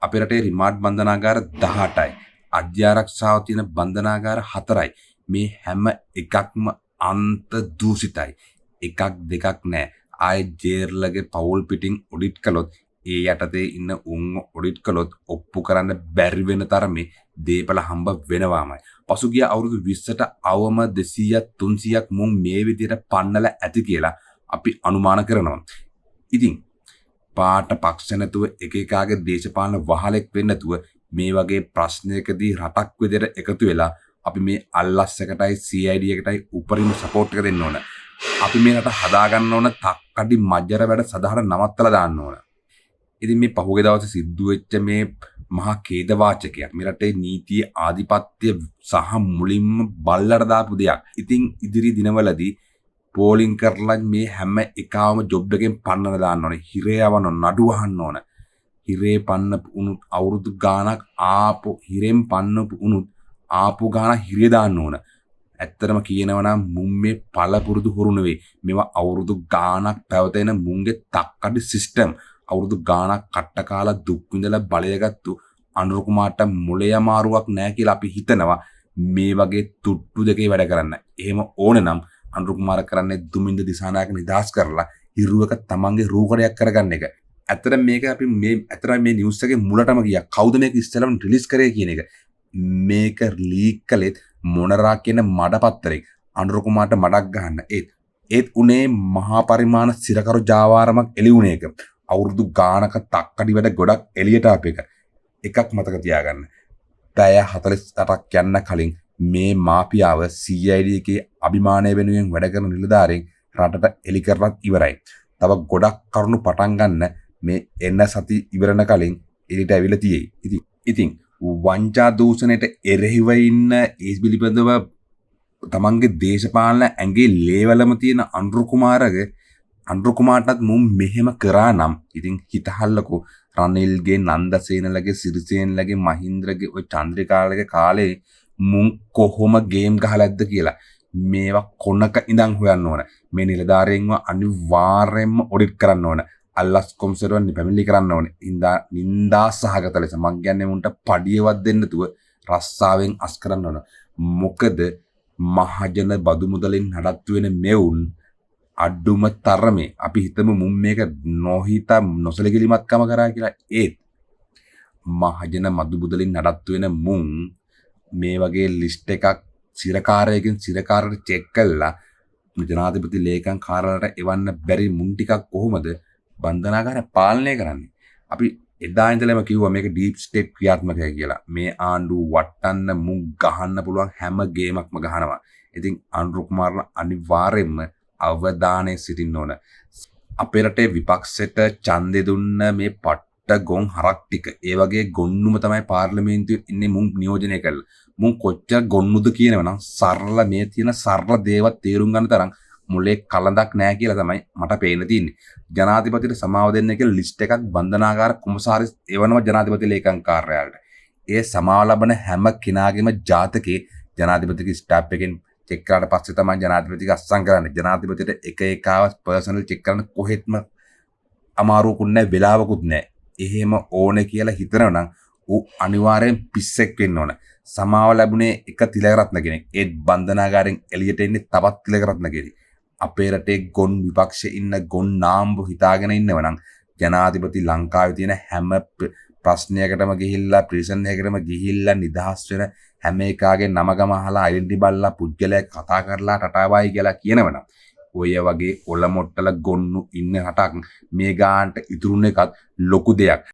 අපේ රටේ රිමාන්ඩ් බන්ධනාගාර 18යි. අධ්‍යාරක්ෂාව තියෙන බන්ධනාගාර 4යි. මේ හැම එකක්ම අන්ත දූෂිතයි. එකක් දෙකක් නෑ. ආයේ ජේර්ලගේ පවුල් පිටින් ඔඩිට් කළොත් ඒ යටතේ ඉන්න උන්ව ඔඩිට් කළොත් ඔප්පු කරන්න බැරි වෙන තරමේ දේපල හම්බ වෙනවාමයි. පසුගිය අවුරුදු 20ට අවම 200ක් 300ක් මුන් මේ විදිහට පන්නලා ඇති කියලා අපි අනුමාන කරනවා. ඉතින් පාට පක්ෂ නැතුව එක එකාගේ දේශපාලන වහලෙක් වෙන්න නැතුව මේ වගේ ප්‍රශ්නයකදී රටක් විදිහට එකතු වෙලා අපි මේ අල්ලස් එකටයි CID එකටයි උපරිම සපෝට් එක දෙන්න ඕන. අපි මේ රට හදා ගන්න ඕන තක්කඩි මජ්ජර වැඩ සදාහන නවත්තලා දාන්න ඕන. ඉතින් මේ පහුගිය දවසේ සිද්ධ වෙච්ච මේ මහා ඛේද වාචකයක් මේ රටේ නීතියේ ආධිපත්‍ය සහ මුලින්ම බල්ලට දාපු දෙයක්. ඉතින් ඉදිරි දිනවලදී පෝලිං කරලා මේ හැම එකාම ජොබ් එකෙන් පන්නලා දාන්න ඕනේ. හිරේ යවන්න නඩු අහන්න ඕන. හිරේ පන්නපු උනුත් අවුරුදු ගාණක් ආපු හිරෙන් පන්නපු උනුත් ආපු ගාණ හිරේ දාන්න ඕන. ඇත්තටම කියනවා නම් මුන් මේ පළපුරුදු හුරු නෙවෙයි. මේවා අවුරුදු ගාණක් පැවතෙන මුන්ගේ තක්කඩි සිස්ටම්. අවුරුදු ගාණක් කට්ට කාලා දුක් විඳලා බලයගත්තු අනුර කුමාරට මොලේ අමාරුවක් නැහැ කියලා අපි හිතනවා මේ වගේ තුට්ටු දෙකේ වැඩ කරන්න. එහෙම ඕන නම් අනුර කුමාර කරන්නේ දුමින්ද දිසානායක නිදහස් කරලා හිරුවක තමන්ගේ රූකඩයක් කරගන්න එක. ඇත්තට මේක අපි මේ නිවුස් එකේ මුලටම ගියා. කවුද මේක ඉස්සෙල්ලාම රිලීස් කරේ කියන එක. මේක ලීක් කළෙත් මොනරා කියන මඩපත්තරේ අනුර කුමාරට මඩක් ගහන්න. ඒත් උනේ මහා පරිමාණ සිරකරු ජාවාරමක් එළි වුණ එක. අවුරුදු ගානක තක්කඩි වැඩ ගොඩක් එළියට ආපු එක. එකක් මතක තියාගන්න. පැය 48ක් යන්න කලින් මේ මාපියාව CID එකේ අභිමානය වෙනුවෙන් වැඩ කරන නිලධාරීන් රටට එලි කරලත් ඉවරයි. තව ගොඩක් කරුණු පටන් ගන්න මේ එන්න සති ඉවරන කලින් එළියට ඇවිල්ලා තියෙයි. ඉතින් වංචා දූෂණයට එරෙහිව ඉන්න ඒ පිළිබඳව තමන්ගේ දේශපාලන ඇඟේ ලේවලම තියෙන අනුර කුමාරටත් මුන් මෙහෙම කරා නම් ඉතින් හිතහල්ලකෝ රනිල්ගේ නන්දසේනලගේ සිරිසේනලගේ මහින්ද්‍රගේ ඔය චන්ද්‍රිකාලගේ කාලේ මුන් කොහොම ගේම් ගහලාද කියලා මේවා කොනක ඉඳන් හොයන්න ඕන. මේ නිලධාරීන්ව අනිවාර්යයෙන්ම ඔඩිට් කරන්න ඕන. අල්ලස් කොම්සර්වන් පැමිණිලි කරන්න ඕන. නින්දා සහගත ලෙස මං කියන්නේ මුන්ට පඩියවත් දෙන්න නැතුව රස්සාවෙන් අස් කරන්න ඕන. මොකද මහජන බදු මුදලින් නඩත්තු වෙන මෙවුන් අඩුම තරමේ අපි හිතමු මුන් මේක නොහිතා නොසලකිලිමත්කම කරා කියලා. ඒත් මහජන මදු මුදලින් නඩත්තු වෙන මුන් මේ වගේ ලිස්ට් එකක් සිරකාරයකින් සිරකාරට චෙක් කළා ජනාධිපති ලේකම් කාර්යාලයට එවන්න බැරි මුන් ටිකක් කොහොමද බන්ධනාගාර පාලනය කරන්නේ? අපි එදා ඉඳලම කිව්වා මේක ඩීප් ස්ටේට් ක්‍රියාත්මකයි කියලා. මේ ආණ්ඩුව වටන්න මුන් ගහන්න පුළුවන් හැම ගේමක්ම ගහනවා. ඉතින් අනුර කුමාරලා අනිවාර්යයෙන්ම අවධානයේ සිටින්න ඕන. අපේ රටේ විපක්ෂයට ඡන්දෙ දුන්න මේ පට්ට ගොන් හරක් ටික ඒ වගේ ගොන්නුම තමයි පාර්ලිමේන්තුවේ ඉන්නේ මුන් නියෝජනය කළා. මුන් කොච්චර ගොන්නුද කියනවනම් සරල මේ තියෙන සරල දේවත් තේරුම් ගන්න තරම් මුලේ කලඳක් නැහැ කියලා තමයි මට පේන්න තියෙන්නේ. ජනාධිපතිට සමාව දෙන්න කියලා ලිස්ට් එකක් බන්ධනාගාර කොමසාරිස් එවනවා ජනාධිපති ලේකම් කාර්යාලයට. ඒ සමාව ලබන හැම කෙනාගේම ජාතකේ ජනාධිපතිගේ ස්ටැප් එකෙන් චෙක් කරාට පස්සේ තමයි ජනාධිපතිගේ අස්සම් කරන්නේ. ජනාධිපතිට එක එකව පර්සනල් චෙක් කරන්න කොහෙත්ම අමාරුවකුත් නැහැ වෙලාවකුත් නැහැ. එහෙම ඕනේ කියලා හිතනවනම් ඌ අනිවාර්යෙන් පිස්සෙක් වෙන්න ඕන. සමාව ලැබුණේ එක තිලකරත්න කෙනෙක්. ඒත් බන්ධනාගාරෙන් එළියට එන්නේ තවත් තිලකරත්න කෙනෙක්. අපේ රටේ ගොන් විපක්ෂයේ ඉන්න ගොන් නාම්බු හිතාගෙන ඉන්නවනම් ජනාධිපති ලංකාවේ තියෙන හැම ප්‍රශ්නයකටම ගිහිල්ලා ප්‍රිසන් එකකටම ගිහිල්ලා නිදහස් වෙන හැම එකාගේ නම ගම අහලා අයිඩෙන්ටි බලලා පුජ්‍යලයක් කතා කරලා ටටාවයි කියලා කියනවනම් ඔය වගේ ඔල මොට්ටල ගොන්නු ඉන්න රටක් මේ ගානට ඉතුරුන එකත් ලොකු දෙයක්.